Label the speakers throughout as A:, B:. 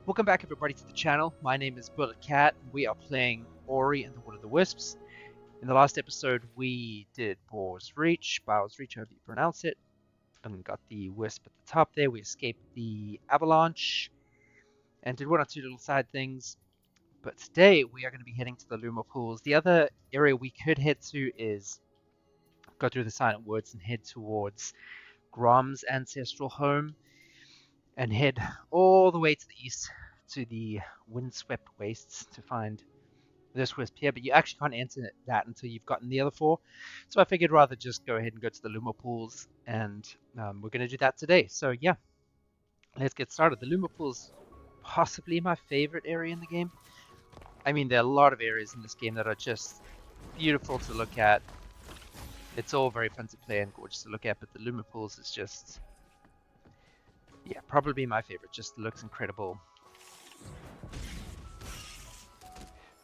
A: Welcome back everybody to the channel. My name is Bullet Cat and we are playing Ori and the Wood of the Wisps. In the last episode we did Bow's Reach, however you pronounce it, and got the wisp at the top there. We escaped the avalanche and did one or two little side things. But today we are going to be heading to the Luma Pools. The other area we could head to is go through the Silent Woods and head towards Grom's ancestral home and head all the way to the east to the windswept wastes to find this wisp here, but you actually can't enter that until you've gotten the other four. So I figured rather just go ahead and go to the Luma Pools, and we're going to do that today. So yeah, let's get started. The Luma Pools, possibly my favorite area in the game. I mean, there are a lot of areas in this game that are just beautiful to look at. It's all very fun to play and gorgeous to look at, but the Luma Pools is just, yeah, probably my favorite. Just looks incredible.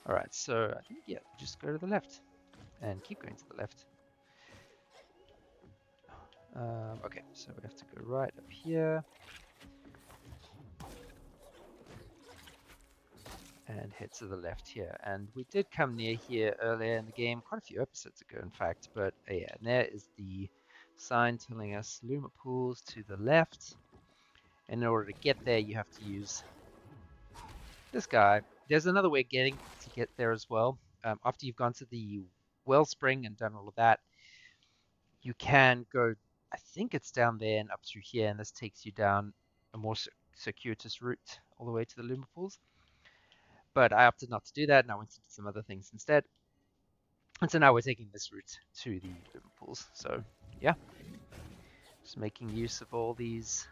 A: Alright, so I think, yeah, just go to the left and keep going to the left. Okay, so we have to go right up here and head to the left here. And we did come near here earlier in the game, quite a few episodes ago in fact, but yeah, and there is the sign telling us Luma Pools to the left. And in order to get there, you have to use this guy. There's another way to get there as well. After you've gone to the wellspring and done all of that, you can go, I think it's down there and up through here, and this takes you down a more circuitous route all the way to the Luma Pools. But I opted not to do that, and I went into some other things instead. And so now we're taking this route to the Luma Pools. So yeah, just making use of all these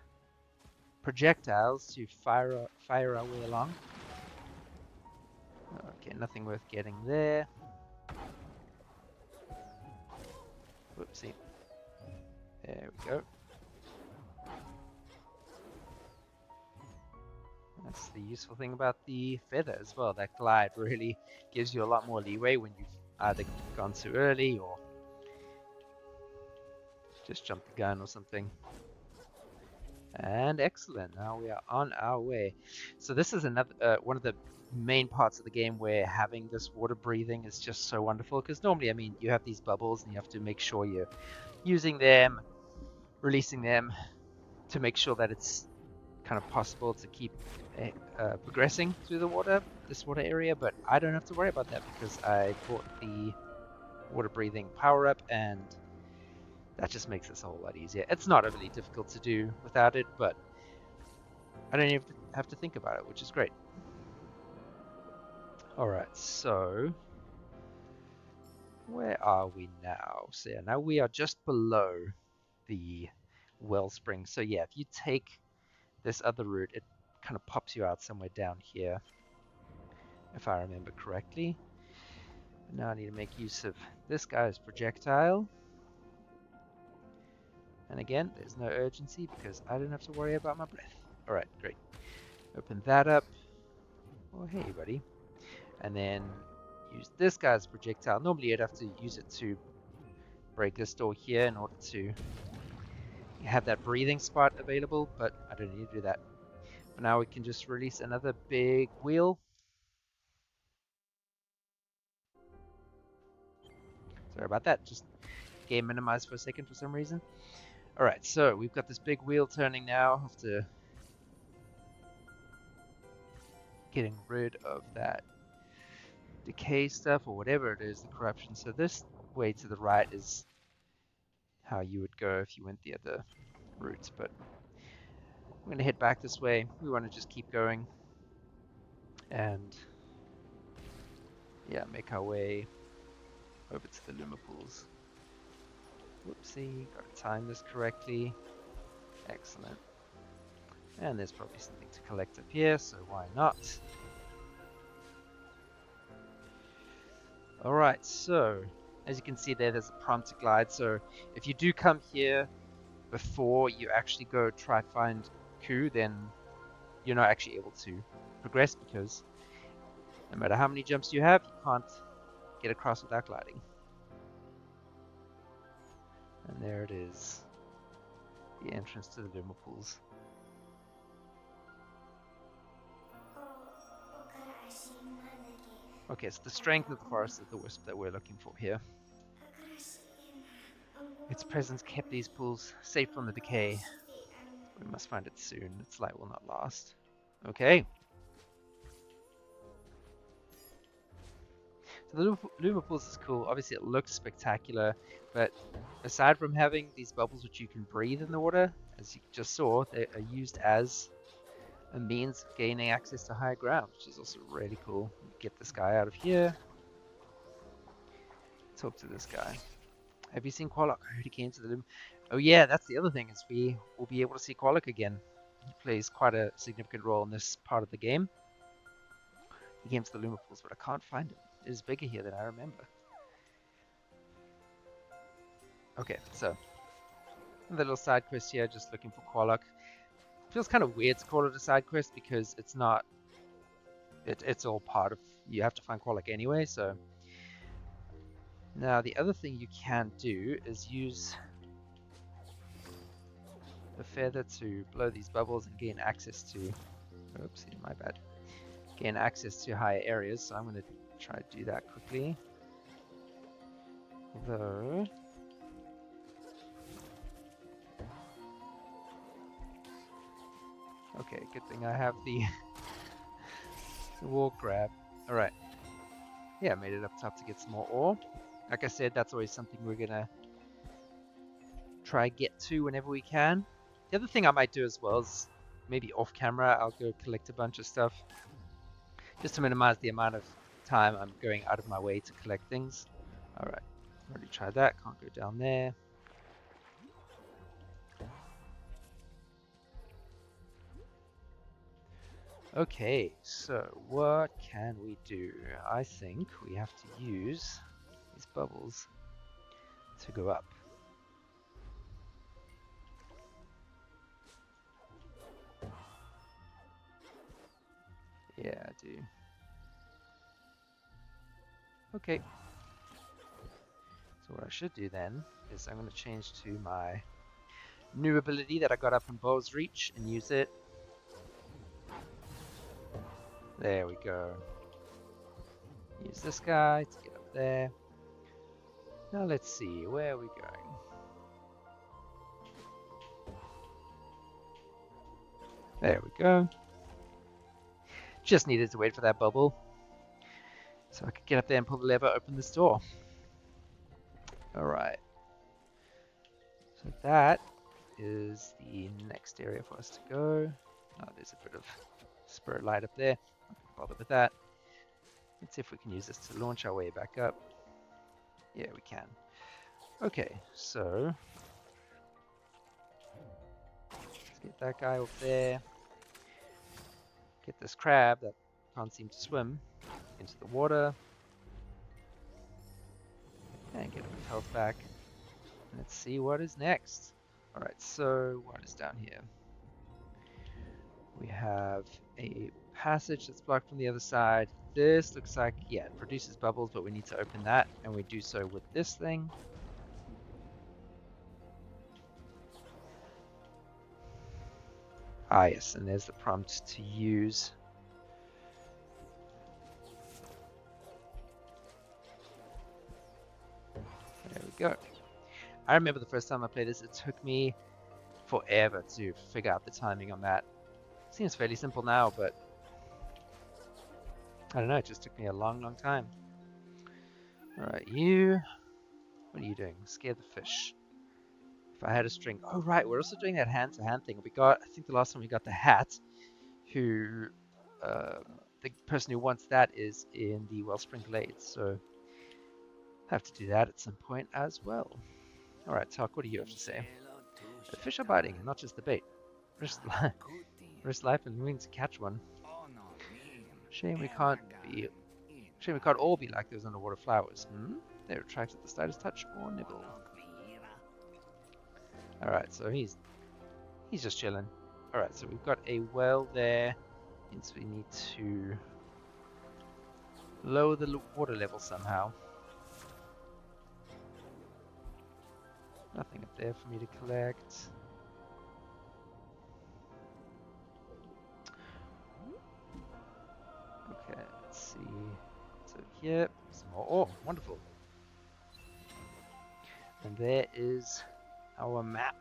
A: projectiles to fire our way along. Okay, nothing worth getting there. Whoopsie. There we go. That's the useful thing about the feather as well. That glide really gives you a lot more leeway when you've either gone too early or just jumped the gun or something. And excellent, now we are on our way. So this is another one of the main parts of the game where having this water breathing is just so wonderful, because normally, I mean, you have these bubbles and you have to make sure you're using them, releasing them to make sure that it's kind of possible to keep progressing through this water area, but I don't have to worry about that because I bought the water breathing power up, and that just makes this a whole lot easier. It's not overly difficult to do without it, but I don't even have to think about it, which is great. Alright, so where are we now? So yeah, now we are just below the wellspring. So yeah, if you take this other route, it kind of pops you out somewhere down here, if I remember correctly. But now I need to make use of this guy's projectile. And again, there's no urgency because I don't have to worry about my breath. Alright, great. Open that up. Oh, hey, buddy. And then use this guy's projectile. Normally you'd have to use it to break this door here in order to have that breathing spot available, but I don't need to do that. But now we can just release another big wheel. Sorry about that, just game minimized for a second for some reason. Alright, so we've got this big wheel turning now after getting rid of that decay stuff or whatever it is, the corruption. So this way to the right is how you would go if you went the other route, but I'm going to head back this way. We want to just keep going and yeah, make our way over to the Luma Pools. Whoopsie, got to time this correctly. Excellent. And there's probably something to collect up here, so why not? Alright, so as you can see there's a prompt to glide. So if you do come here before you actually go try to find Ku, then you're not actually able to progress because no matter how many jumps you have, you can't get across without gliding. And there it is, the entrance to the Luma Pools. Okay, so the strength of the forest is the wisp that we're looking for here. Its presence kept these pools safe from the decay. We must find it soon. Its light will not last. Okay. So the Luma Pools is cool. Obviously it looks spectacular, but aside from having these bubbles which you can breathe in the water, as you just saw, they are used as a means of gaining access to higher ground, which is also really cool. Get this guy out of here. Talk to this guy. Have you seen Kwolok? I heard he came to the Luma. Oh yeah, that's the other thing, is we will be able to see Kwolok again. He plays quite a significant role in this part of the game. He came to the Luma Pools, but I can't find him. It is bigger here than I remember. Okay, so the little side quest here, just looking for Kwolok. Feels kind of weird to call it a side quest because it's not. It's all part of. You have to find Kwolok anyway. So now the other thing you can do is use a feather to blow these bubbles and gain access to. Oopsie, my bad. Gain access to higher areas. So I'm going to try to do that quickly. Although. Okay, good thing I have the wall grab. Alright. Yeah, made it up top to get some more ore. Like I said, that's always something we're gonna try get to whenever we can. The other thing I might do as well is maybe off camera, I'll go collect a bunch of stuff. Just to minimize the amount of time I'm going out of my way to collect things. Alright, already tried that, can't go down there. Okay, so what can we do? I think we have to use these bubbles to go up. Yeah, I do. Okay. So what I should do then is I'm going to change to my new ability that I got up in Bow's Reach and use it. There we go. Use this guy to get up there. Now let's see, where are we going? There we go. Just needed to wait for that bubble so I could get up there and pull the lever, open this door. Alright. So that is the next area for us to go. Oh, there's a bit of spirit light up there. Not gonna bother with that. Let's see if we can use this to launch our way back up. Yeah, we can. Okay, so let's get that guy up there. Get this crab that can't seem to swim into the water. And get a bit of health back. Let's see what is next. Alright, so what is down here? We have a passage that's blocked from the other side. This looks like, yeah, it produces bubbles, but we need to open that, and we do so with this thing. Ah, yes, and there's the prompt to use. There we go. I remember the first time I played this, it took me forever to figure out the timing on that. Seems fairly simple now, but I don't know, it just took me a long, long time. Alright, you... What are you doing? Scare the fish. If I had a string... Oh, right, we're also doing that hand-to-hand thing. We got... I think the last time we got the hat, who... the person who wants that is in the Wellspring Glades, so... I have to do that at some point as well. Alright, Talk, what do you have to say? The fish are biting, and not just the bait. Risk life and wings to catch one. Shame we can't all be like those underwater flowers. They're attracted to the slightest touch or nibble. Alright, so he's just chilling. Alright, so we've got a well there. Means we need to lower the water level somehow. Nothing up there for me to collect. Okay, let's see. So here, some more ore. Wonderful. And there is our map.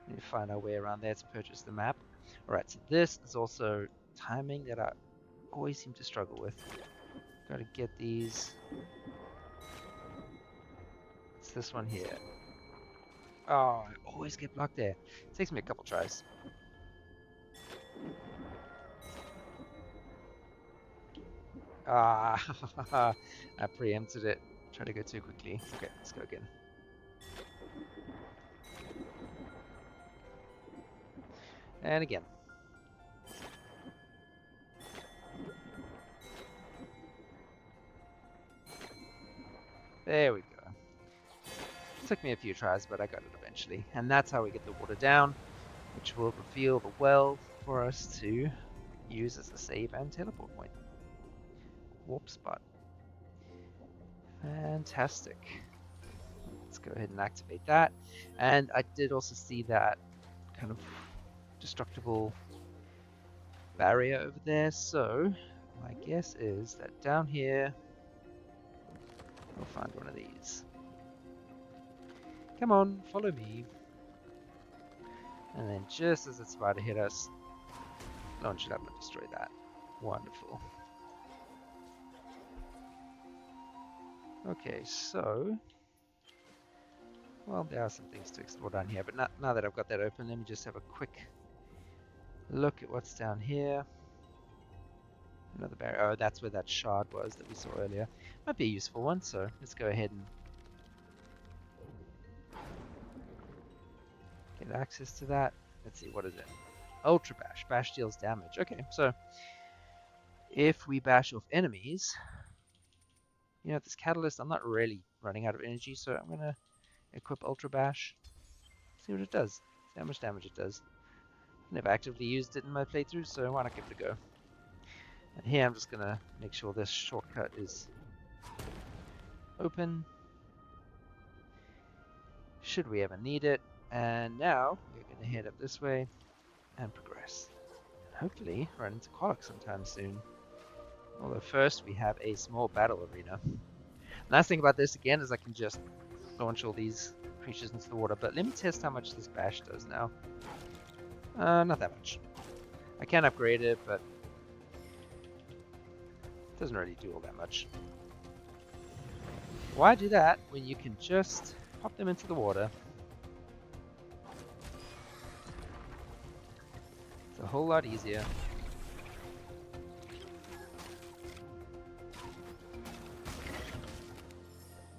A: We need to find our way around there to purchase the map. Alright, so this is also timing that I always seem to struggle with. Gotta get these. It's this one here. Oh, I always get blocked there. It takes me a couple tries. Ah, I preempted it. Try to go too quickly. Okay, let's go again. And again. There we go. It took me a few tries, but I got it eventually. And that's how we get the water down, which will reveal the well for us to use as a save and teleport point. Warp spot. Fantastic. Let's go ahead and activate that. And I did also see that kind of destructible barrier over there, so my guess is that down here we'll find one of these. Come on, follow me. And then just as it's about to hit us, launch it up and destroy that. Wonderful. Okay, so well, there are some things to explore down here, but now that I've got that open, let me just have a quick look at what's down here. Another barrier. Oh, that's where that shard was that we saw earlier. Might be a useful one, so let's go ahead and get access to that. Let's see, what is it? Ultra Bash. Bash deals damage. Okay, so if we bash off enemies, you know, this catalyst, I'm not really running out of energy, so I'm going to equip Ultra Bash. See what it does. See how much damage it does. Never actively used it in my playthrough, so why not give it a go? And here I'm just going to make sure this shortcut is open, should we ever need it. And now we're going to head up this way and progress. And hopefully run into Kwolok sometime soon. Although first we have a small battle arena. Nice thing about this again is I can just launch all these creatures into the water. But let me test how much this bash does now. Not that much. I can upgrade it, but it doesn't really do all that much. Why do that when you can just pop them into the water? It's a whole lot easier.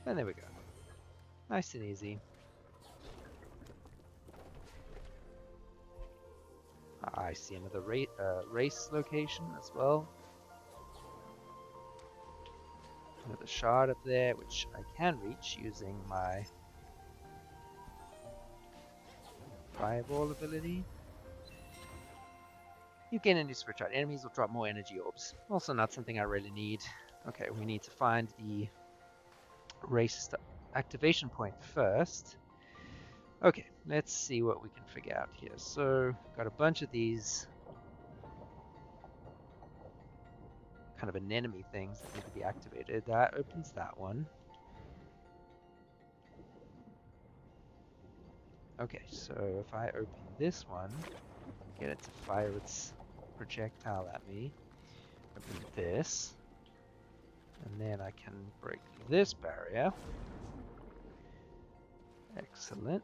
A: And there we go. Nice and easy. I see another race location as well. Another shard up there, which I can reach using my fireball ability. You gain a new switch out. Enemies will drop more energy orbs. Also not something I really need. Okay, we need to find the race activation point first. Okay, let's see what we can figure out here. So, got a bunch of these kind of anemone things that need to be activated. That opens that one. Okay, so if I open this one, get it to fire its projectile at me. Open this, and then I can break this barrier. Excellent.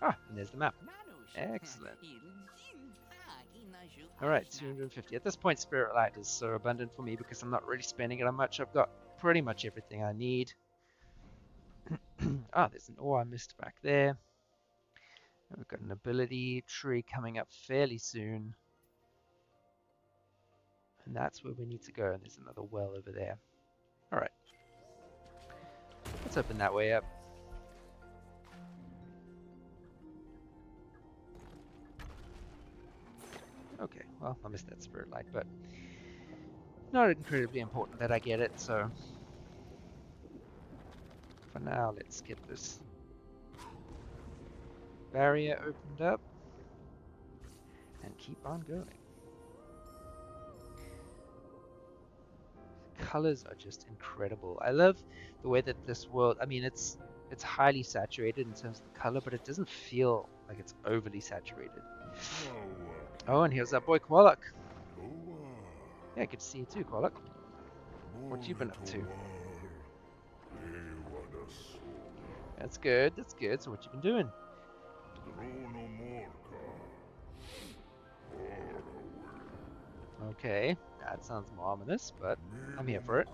A: Ah, and there's the map. Excellent. Alright, 250. At this point, Spirit Light is so abundant for me because I'm not really spending it on much. I've got pretty much everything I need. Ah, there's an ore I missed back there. And we've got an ability tree coming up fairly soon. And that's where we need to go. And there's another well over there. Alright. Let's open that way up. Okay, well, I missed that Spirit Light, but not incredibly important that I get it, so for now, let's get this barrier opened up and keep on going. colors are just incredible. I love the way that this world, I mean, it's highly saturated in terms of the color, but it doesn't feel like it's overly saturated. Oh, and here's our boy Kwolok. Yeah, good to see you too, Kwolok. What you been up to? That's good, that's good. So what you been doing? Okay, that sounds more ominous, but I'm here for it.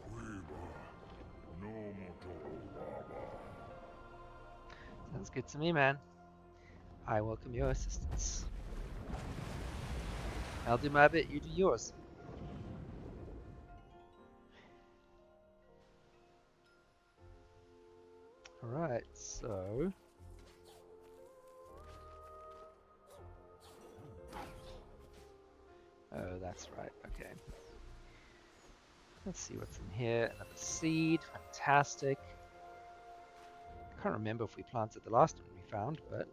A: Sounds good to me, man. I welcome your assistance. I'll do my bit, you do yours. Alright, so... Oh, that's right, okay. Let's see what's in here. Another seed, fantastic. I can't remember if we planted the last one we found, but...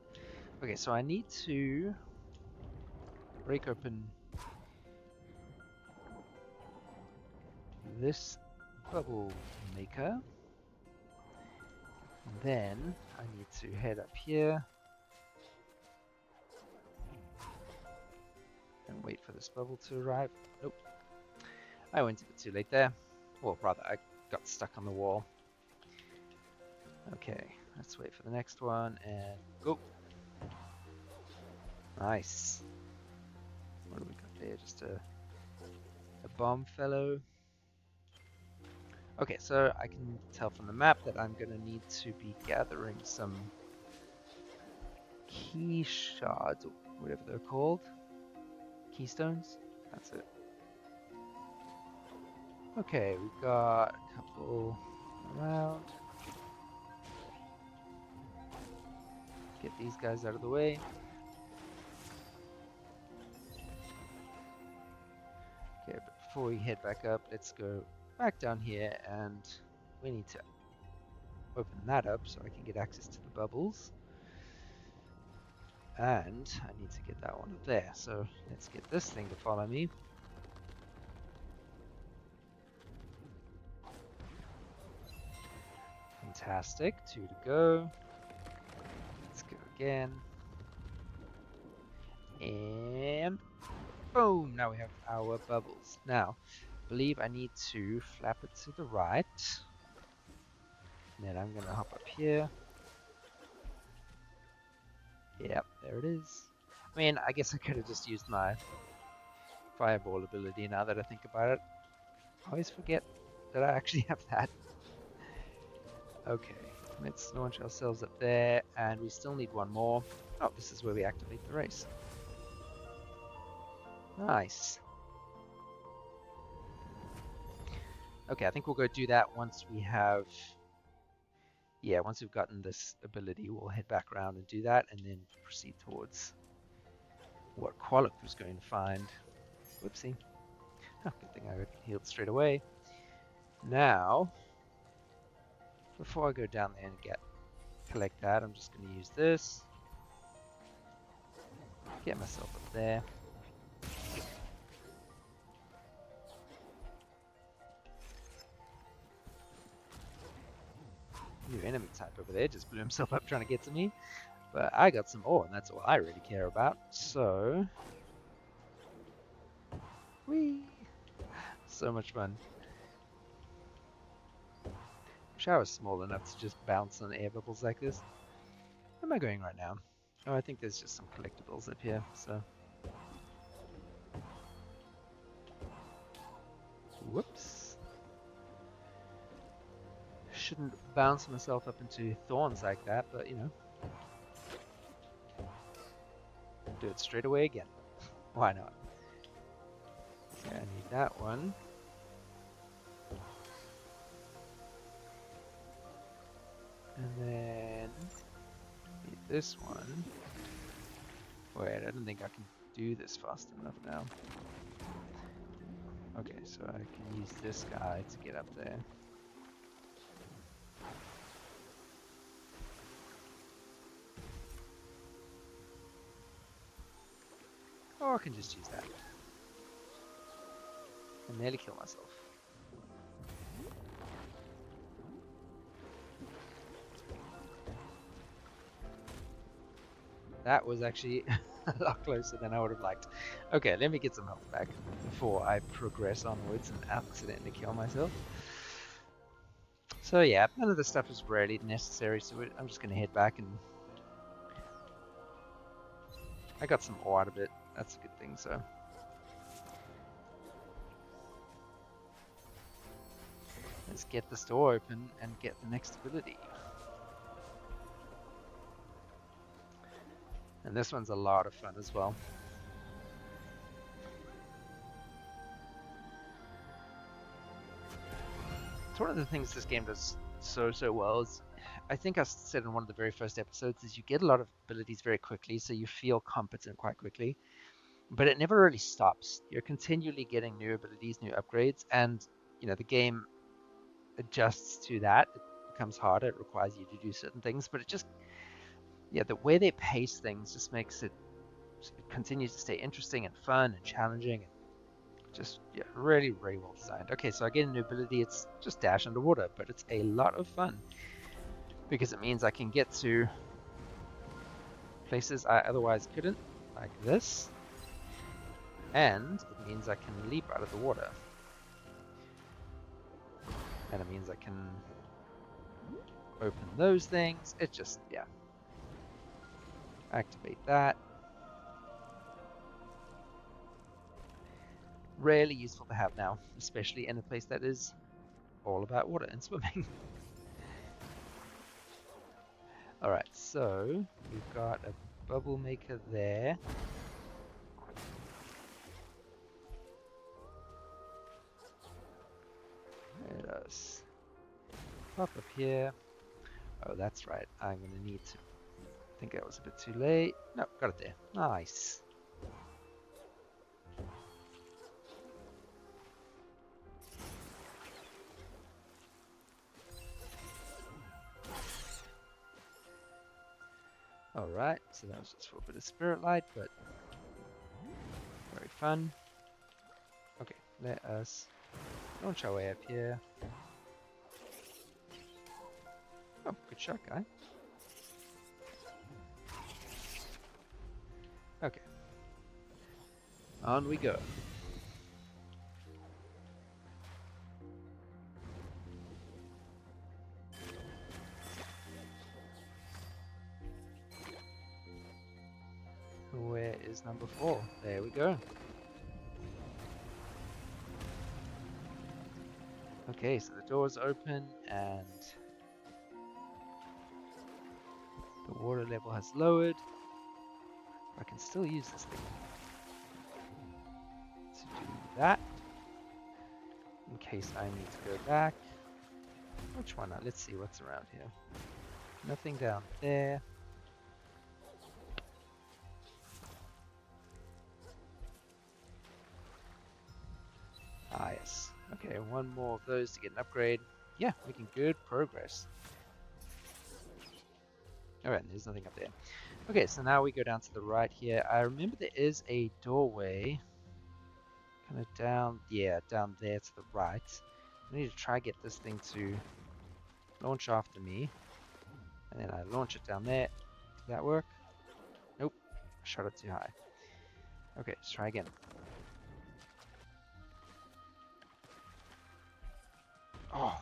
A: Okay, so I need to break open this bubble maker. Then I need to head up here and wait for this bubble to arrive. Nope. I went a bit too late there. Or rather, I got stuck on the wall. Okay, let's wait for the next one and go. Nice. What do we got there? Just a bomb fellow. Okay, so I can tell from the map that I'm going to need to be gathering some key shards, or whatever they're called. Keystones? That's it. Okay, we've got a couple around. Get these guys out of the way. Okay, but before we head back up, let's go back down here, and we need to open that up so I can get access to the bubbles. And I need to get that one up there, so let's get this thing to follow me. Fantastic, 2 to go. Let's go again. And boom, now we have our bubbles. Now, I believe I need to flap it to the right. And then I'm gonna hop up here. Yep, there it is. I mean, I guess I could have just used my fireball ability now that I think about it. I always forget that I actually have that. Okay, let's launch ourselves up there, and we still need one more. Oh, this is where we activate the race. Nice. Okay, I think we'll go do that once we have... Yeah, once we've gotten this ability, we'll head back around and do that, and then proceed towards what Kwolok was going to find. Whoopsie. Oh, good thing I got healed straight away. Now, before I go down there and collect that, I'm just going to use this. Get myself up there. New enemy type over there just blew himself up trying to get to me. But I got some ore, and that's all I really care about. So... Whee! So much fun. Wish I was small enough to just bounce on air bubbles like this. Where am I going right now? Oh, I think there's just some collectibles up here, so... Whoops. Shouldn't bounce myself up into thorns like that, but you know. Do it straight away again. Why not? Okay, I need that one. And then need this one. Wait, I don't think I can do this fast enough now. Okay, so I can use this guy to get up there. Or I can just use that. I nearly killed myself. That was actually a lot closer than I would have liked. Okay, let me get some health back before I progress onwards and accidentally kill myself. So yeah, none of this stuff is really necessary, so I'm just going to head back, and I got some ore out of it. That's a good thing, so. Let's get the store open and get the next ability. And this one's a lot of fun as well. It's one of the things this game does so well is, I think I said in one of the very first episodes, is you get a lot of abilities very quickly, so you feel competent quite quickly. But it never really stops. You're continually getting new abilities, new upgrades, and the game adjusts to that. It becomes harder. It requires you to do certain things, but the way they pace things just makes it continues to stay interesting and fun and challenging, and just really well designed. Okay, so I get a new ability. It's just dash underwater, but it's a lot of fun because it means I can get to places I otherwise couldn't, like this, and it means I can leap out of the water, and it means I can open those things. It just, activate that. Really useful to have now, especially in a place that is all about water and swimming. Alright, so we've got a bubble maker there. Let us pop up here. Oh, that's right. I'm going to need to. I think that was a bit too late. No, got it there. Nice. Alright, so that was just for a bit of spirit light, but very fun. Okay, let us launch our way up here. Oh, good shot, guy. Okay. On we go. Where is number 4? There we go. Okay, so the door's open and the water level has lowered. I can still use this thing to do that in case I need to go back. Which one? Let's see what's around here. Nothing down there. Ah, yes. Okay, one more of those to get an upgrade. Yeah, making good progress. Alright, there's nothing up there. Okay, so now we go down to the right here. I remember there is a doorway kind of down there to the right. I need to try get this thing to launch after me. And then I launch it down there. Did that work? Nope. I shot it too high. Okay, let's try again. Oh,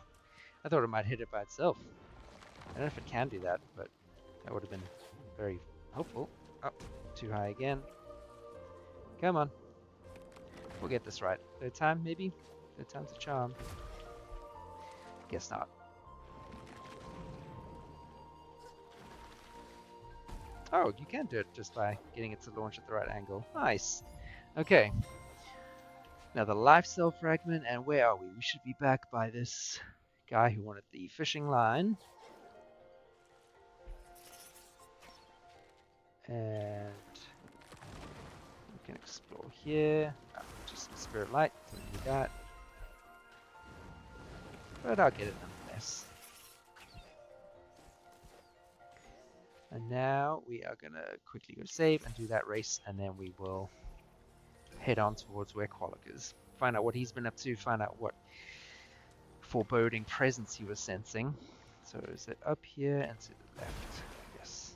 A: I thought it might hit it by itself. I don't know if it can do that, but that would have been very helpful. Oh, too high again. Come on. We'll get this right. Third time, maybe? Third time's a charm. Guess not. Oh, you can do it just by getting it to launch at the right angle. Nice. Okay. Now the life cell fragment, and where are we? We should be back by this guy who wanted the fishing line. And we can explore here. Oh, just some spirit light, don't need that. But I'll get it nonetheless. And now we are gonna quickly go save and do that race, and then we will head on towards where Kwolok is. Find out what he's been up to, find out what foreboding presence he was sensing. So is it up here and to the left? Yes.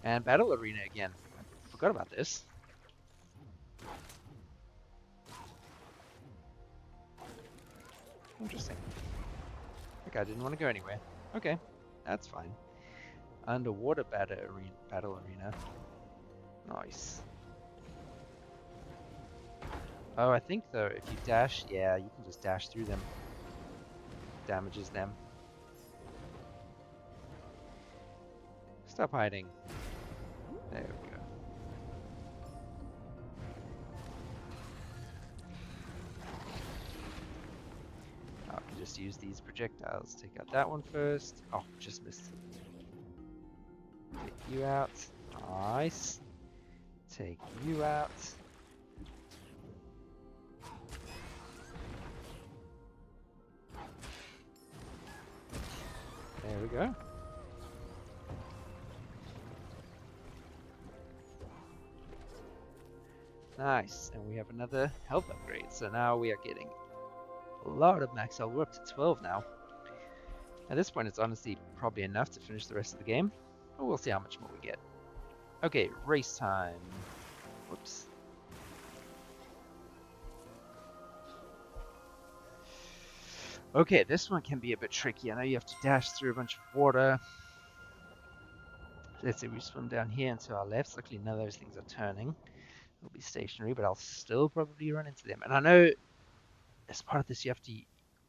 A: And battle arena again. I forgot about this. Interesting. That guy didn't want to go anywhere. Okay, that's fine. Underwater battle arena. Nice. Oh, I think though, if you dash, yeah, you can just dash through them. Damages them. Stop hiding. There we go. I can just use these projectiles. Take out that one first. Oh, just missed it. Take you out. Nice. Take you out. There we go. Nice, and we have another health upgrade. So now we are getting a lot of max health. We're up to 12 now. At this point, it's honestly probably enough to finish the rest of the game. But we'll see how much more we get. Okay, race time. Whoops. Okay, this one can be a bit tricky. I know you have to dash through a bunch of water. Let's say we swim down here and to our left. Luckily, none of those things are turning. They'll be stationary, but I'll still probably run into them. And I know as part of this, you have to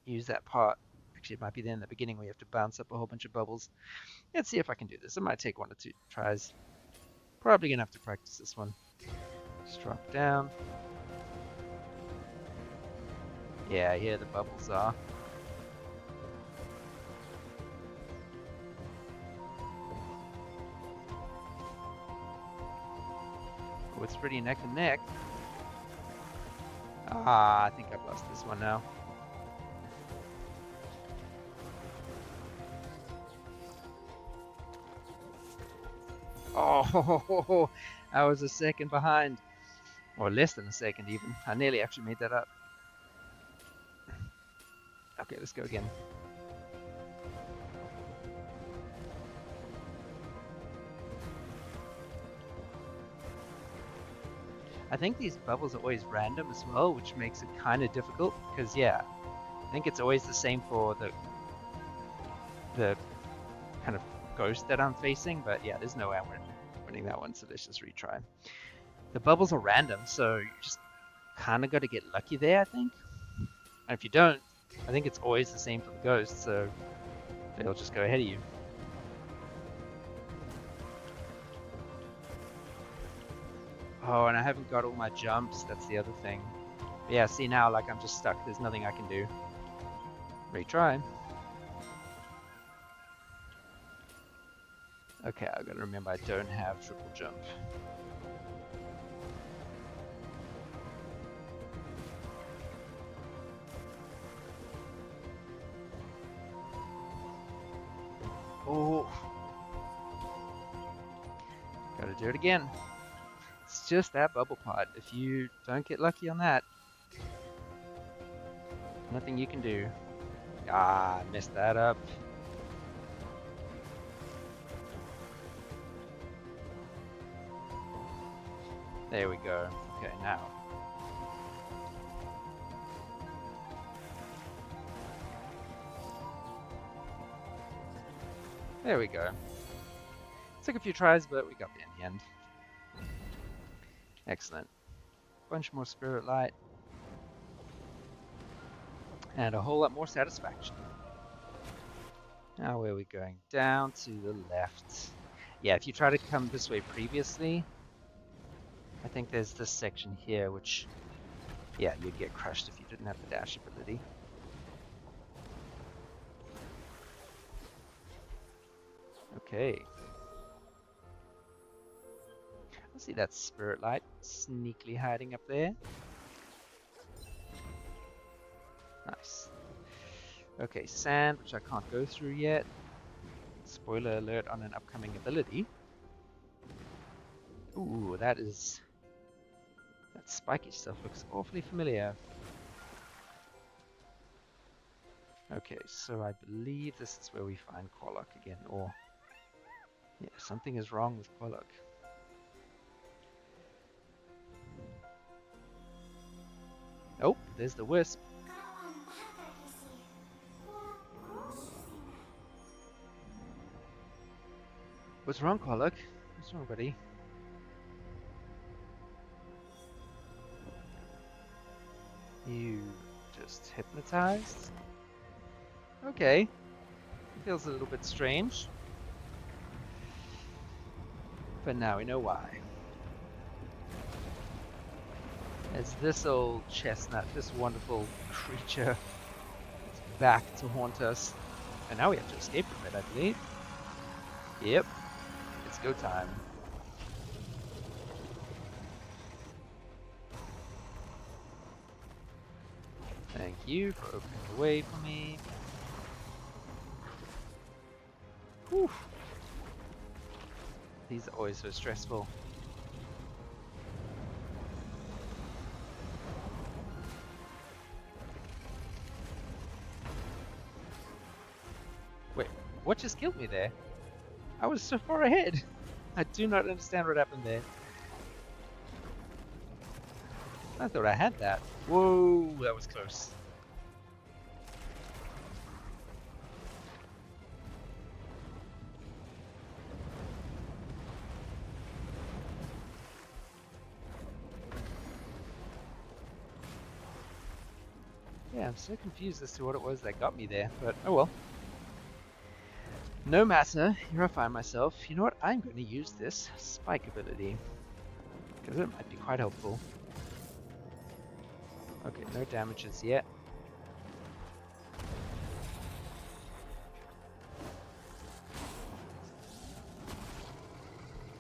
A: use that part. Actually, it might be there in the beginning where you have to bounce up a whole bunch of bubbles. Let's see if I can do this. It might take 1 or 2 tries. Probably gonna have to practice this one. Just drop down. Yeah, here the bubbles are. Oh, it's pretty neck and neck. Ah, I think I've lost this one now. Oh, I was a second behind. Or less than a second even. I nearly actually made that up. Okay, let's go again. I think these bubbles are always random as well, which makes it kind of difficult. Because yeah, I think it's always the same for the kind of ghost that I'm facing. But yeah, there's no way I'm winning that one, so let's just retry. The bubbles are random, so you just kind of got to get lucky there, I think. And if you don't, I think it's always the same for the ghost, so they'll just go ahead of you. Oh, and I haven't got all my jumps, that's the other thing. But yeah, see now, like I'm just stuck, there's nothing I can do. Retry. Okay, I gotta remember I don't have triple jump. Oh, gotta do it again. It's just that bubble pod. If you don't get lucky on that, nothing you can do. Ah, I messed that up. There we go. Okay, now. There we go. Took a few tries, but we got there in the end. Excellent. Bunch more spirit light. And a whole lot more satisfaction. Now where are we going? Down to the left. Yeah, if you try to come this way previously, I think there's this section here, which, yeah, you'd get crushed if you didn't have the dash ability. Okay. I see that spirit light sneakily hiding up there. Nice. Okay, sand, which I can't go through yet. Spoiler alert on an upcoming ability. Ooh, that spiky stuff looks awfully familiar. Okay, so I believe this is where we find Kwolok again, or Yeah, something is wrong with Kwolok. Oh, there's the wisp. What's wrong, Kwolok? What's wrong, buddy? You just hypnotized? Okay. Feels a little bit strange. But now we know why. As this old chestnut, this wonderful creature, is back to haunt us. And now we have to escape from it, I believe. Yep. It's go time. Thank you for opening the way for me. Whew. These are always so stressful. Wait, what just killed me there? I was so far ahead. I do not understand what happened there. I thought I had that. Whoa, that was close. Yeah, I'm so confused as to what it was that got me there, but oh well. No matter, here I find myself. You know what? I'm going to use this spike ability, because it might be quite helpful. Okay, no damages yet.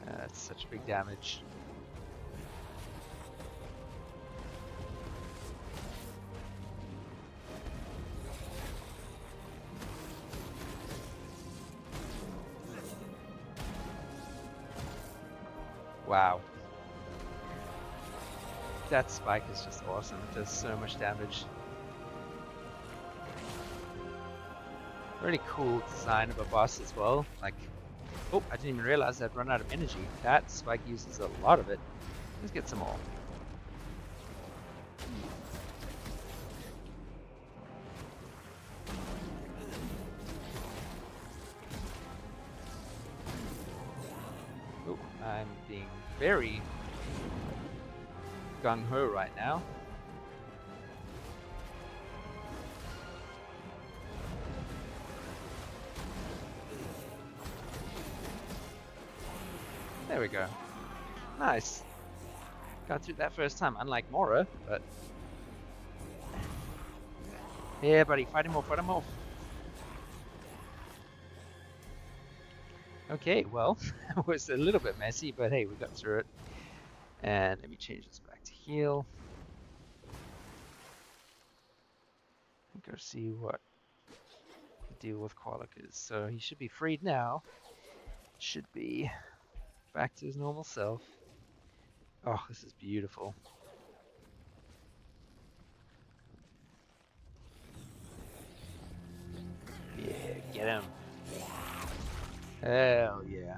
A: That's such big damage. Wow. That spike is just awesome. It does so much damage. Really cool design of a boss as well. Like, oh, I didn't even realize I'd run out of energy. That spike uses a lot of it. Let's get some more. Oh, I'm being very gung-ho right now. There we go. Nice. Got through that first time, unlike Mora, but... Yeah, buddy, fight him off, fight him off. Okay, well, it was a little bit messy, but hey, we got through it. And let me change this back to heal. Go see what the deal with Kwolok is. So he should be freed now. Should be back to his normal self. Oh, this is beautiful. Yeah, get him. Hell yeah.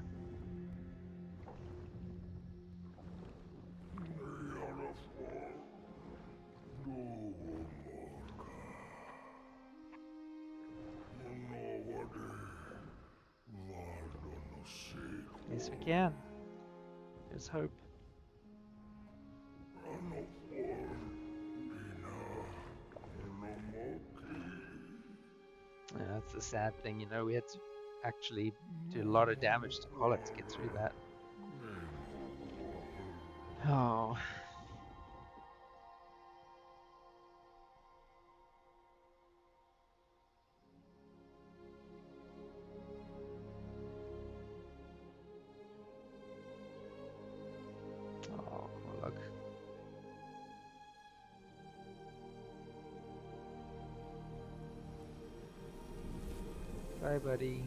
A: Yes, we can. There's hope. Yeah, that's the sad thing, you know, we had to actually do a lot of damage to Kwolok to get through that. Oh. Oh, Kwolok. Bye, buddy.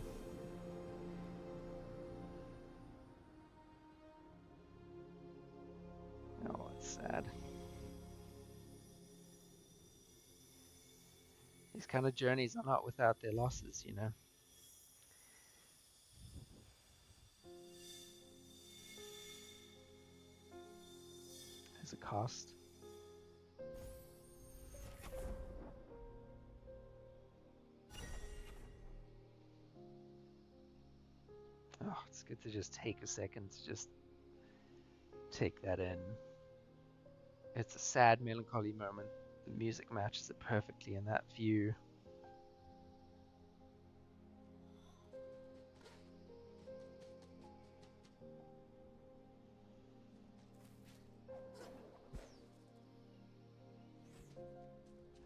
A: Oh, it's sad. These kind of journeys are not without their losses, you know. There's a cost. Oh, it's good to just take a second to just take that in. It's a sad, melancholy moment. The music matches it perfectly in that view.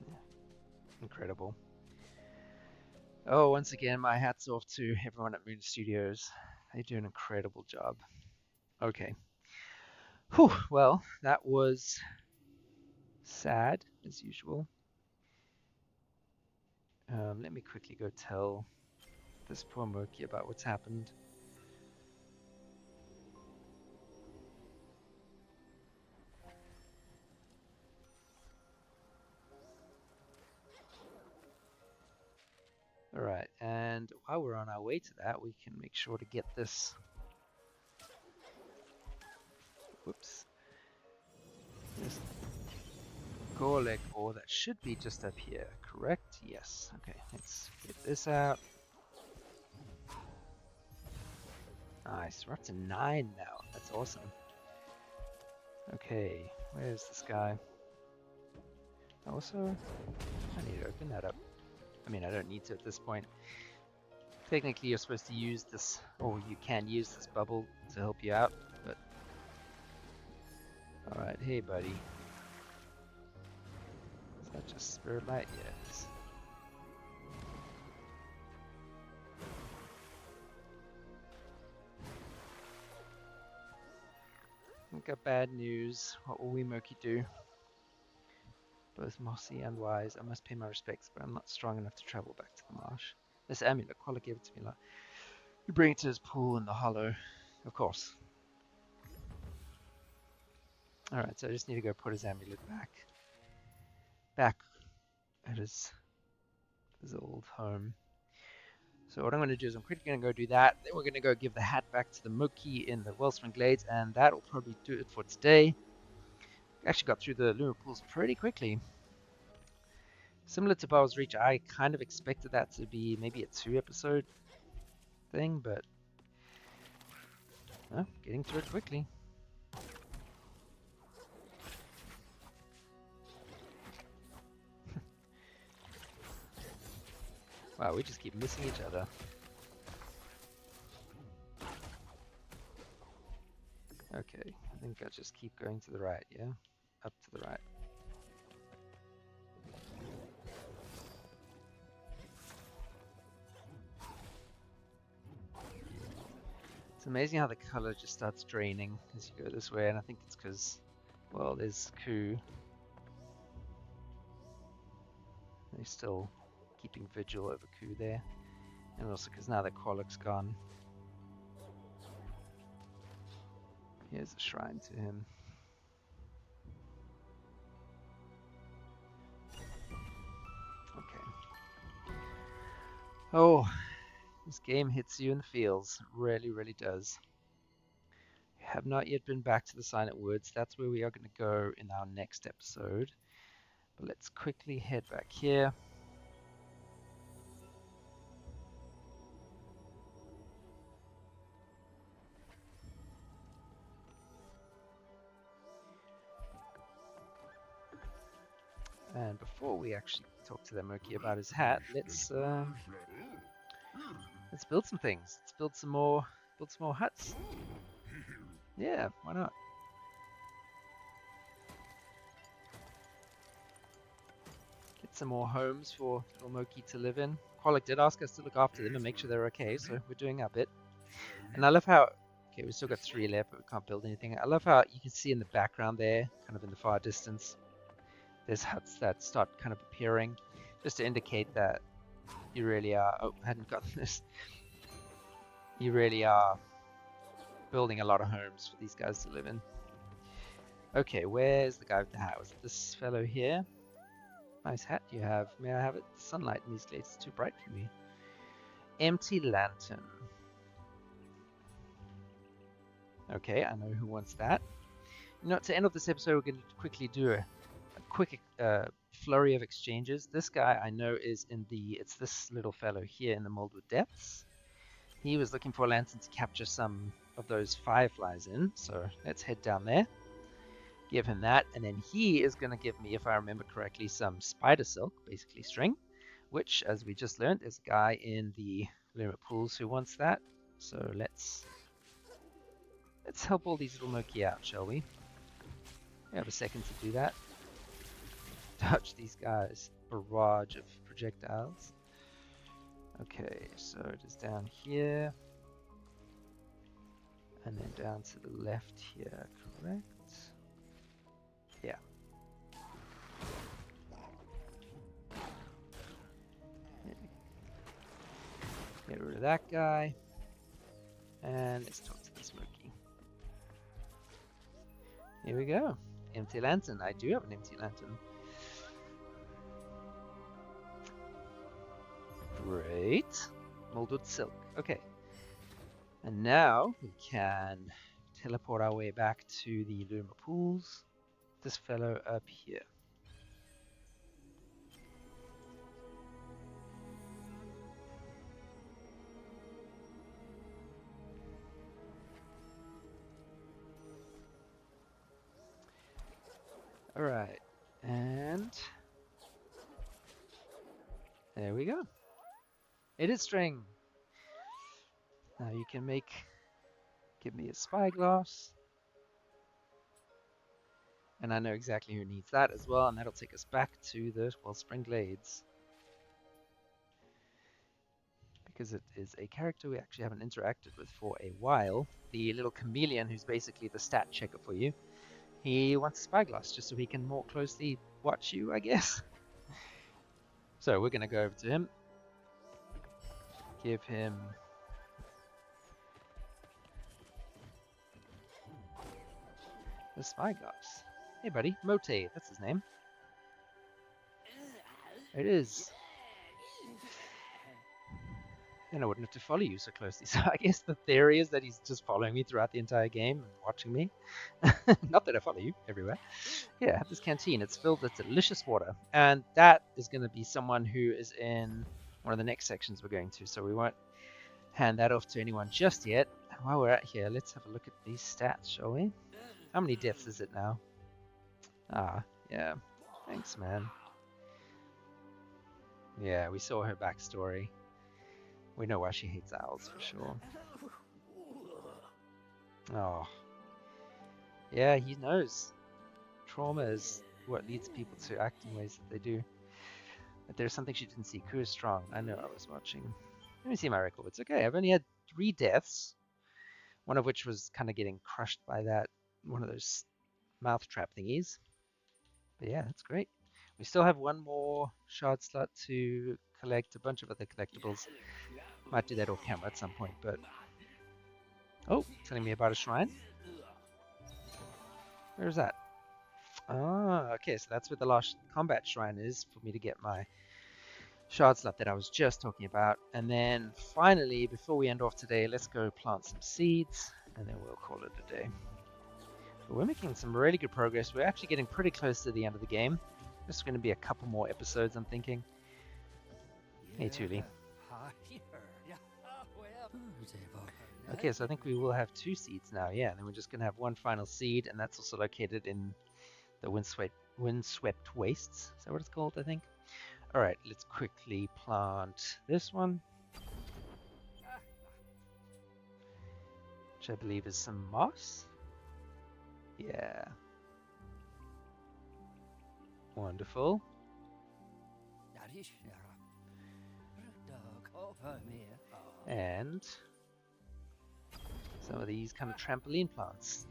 A: Yeah, incredible. Oh, once again, my hat's off to everyone at Moon Studios. They do an incredible job. Okay. Whew, well, that was sad, as usual. Let me quickly go tell this poor Moki about what's happened. Alright, and while we're on our way to that, we can make sure to get this. Whoops. This Kwolok ore that should be just up here, correct? Yes. Okay, let's get this out. Nice, we're up to 9 now. That's awesome. Okay, where's this guy? Also, I need to open that up. I mean, I don't need to at this point. Technically, you're supposed to use this, or you can use this bubble to help you out, but... Alright, hey buddy. Is that just spirit light? Yeah, it is. I've got bad news. What will we Moki do? Both mossy and wise. I must pay my respects, but I'm not strong enough to travel back to the marsh. This amulet, Kwolok gave it to me. Like, you bring it to his pool in the hollow. Of course. Alright, so I just need to go put his amulet back at his old home. So what I'm going to do is I'm quickly going to go do that. Then we're going to go give the hat back to the Moki in the Wellspring Glades, and that will probably do it for today. Actually got through the Luma Pools pretty quickly. Similar to Bowers Reach, I kind of expected that to be maybe a 2-episode thing, but getting through it quickly. Wow, we just keep missing each other. Okay, I think I'll just keep going to the right, yeah? Up to the right. It's amazing how the color just starts draining as you go this way, and I think it's because, well, there's Ku. They're still keeping vigil over Ku there, and also because now that Kwolok's gone. Here's a shrine to him. Okay. Oh, this game hits you in the feels. Really, really does. We have not yet been back to the Silent Woods. That's where we are going to go in our next episode. But let's quickly head back here. And before we actually talk to the Moki about his hat, let's build some things. Let's build some more huts. Yeah, why not? Get some more homes for little Moki to live in. Kwolok did ask us to look after them and make sure they're okay, so we're doing our bit. And I love how, okay, we still got 3 left, but we can't build anything. I love how you can see in the background there, kind of in the far distance, there's huts that start kind of appearing, just to indicate that you really are, oh, I hadn't gotten this, you really are building a lot of homes for these guys to live in. Okay, where's the guy with the hat? Was it this fellow here? Nice hat you have. May I have it? The sunlight in these glades is too bright for me. Empty lantern. Okay, I know who wants that. You know, to end off this episode, we're going to quickly do a quick flurry of exchanges. This guy I know is in it's this little fellow here in the Moldwood Depths. He was looking for a lantern to capture some of those fireflies in, so let's head down there. Give him that, and then he is going to give me, if I remember correctly, some spider silk, basically string, which, as we just learned, is a guy in the Luma Pools who wants that. So let's help all these little Moki out, shall we? We have a second to do that. Touch these guys. Barrage of projectiles. Okay, so it is down here. And then down to the left here, correct? Yeah. Get rid of that guy. And let's talk to this Moki. Here we go. Empty lantern. I do have an empty lantern. Great. Moldwood silk. Okay. And now we can teleport our way back to the Luma Pools. This fellow up here. Alright. And there we go. It is string. Now you can give me a spyglass. And I know exactly who needs that as well, and that'll take us back to the Wellspring Glades. Because it is a character we actually haven't interacted with for a while. The little chameleon, who's basically the stat checker for you. He wants a spyglass just so he can more closely watch you, I guess. So we're going to go over to him. Give him the spyglass. Hey buddy, Mote, that's his name. It is. Then I wouldn't have to follow you so closely. So I guess the theory is that he's just following me throughout the entire game and watching me. Not that I follow you everywhere. Yeah, I have this canteen. It's filled with delicious water. And that is going to be someone who is in one of the next sections we're going to. So we won't hand that off to anyone just yet. While we're at here, let's have a look at these stats, shall we? How many deaths is it now? Ah, yeah. Thanks, man. Yeah, we saw her backstory. We know why she hates owls for sure. Oh. Yeah, he knows. Trauma is what leads people to act in ways that they do. But there's something she didn't see. Ku is strong. I know I was watching. Let me see my records. Okay, I've only had 3 deaths. One of which was kind of getting crushed by one of those mouth trap thingies. But yeah, that's great. We still have one more shard slot to collect, a bunch of other collectibles. Might do that off camera at some point, but... Oh, telling me about a shrine? Where's that? Ah, okay, so that's where the last combat shrine is for me to get my shard slot that I was just talking about. And then finally, before we end off today, let's go plant some seeds, and then we'll call it a day. But we're making some really good progress. We're actually getting pretty close to the end of the game. This is going to be a couple more episodes, I'm thinking. Hey, Thule. Okay, so I think we will have 2 seeds now, yeah. And then we're just going to have one final seed, and that's also located in the windswept wastes. Is that what it's called, I think? Alright, let's quickly plant this one. Which I believe is some moss. Yeah. Wonderful. And some of these kind of trampoline plants.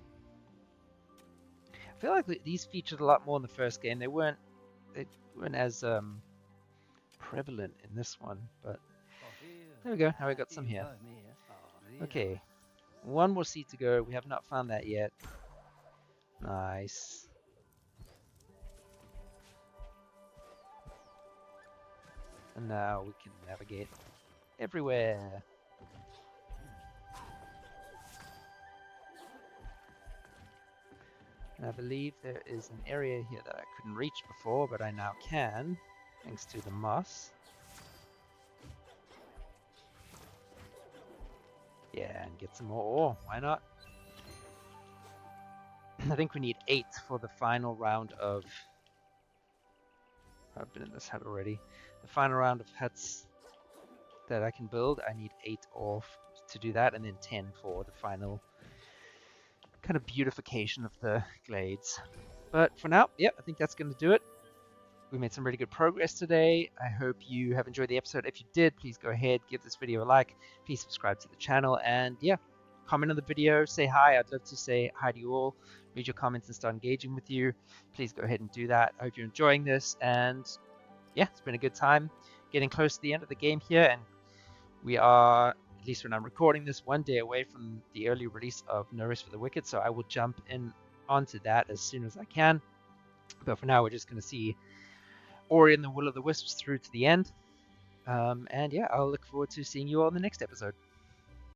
A: I feel like these featured a lot more in the first game. They weren't as prevalent in this one, but there we go. Now we got some here. Okay, one more seed to go. We have not found that yet. Nice. And now we can navigate everywhere. And I believe there is an area here that I couldn't reach before, but I now can, thanks to the moss. Yeah, and get some more ore. Why not? I think we need 8 for the final round of... I've been in this hut already. The final round of huts that I can build, I need 8 ore to do that, and then 10 for the final kind of beautification of the glades. But for now, yeah, I think that's going to do it. We made some really good progress today. I hope you have enjoyed the episode. If you did, please go ahead, give this video a like. Please subscribe to the channel, and yeah, comment on the video, say hi. I'd love to say hi to you all, read your comments and start engaging with you. Please go ahead and do that. I hope you're enjoying this, and yeah, it's been a good time getting close to the end of the game here, and we are, at least when I'm recording this, 1 day away from the early release of No Rest for the Wicked, so I will jump in onto that as soon as I can. But for now, we're just going to see Ori and the Will of the Wisps through to the end. And yeah, I'll look forward to seeing you all in the next episode.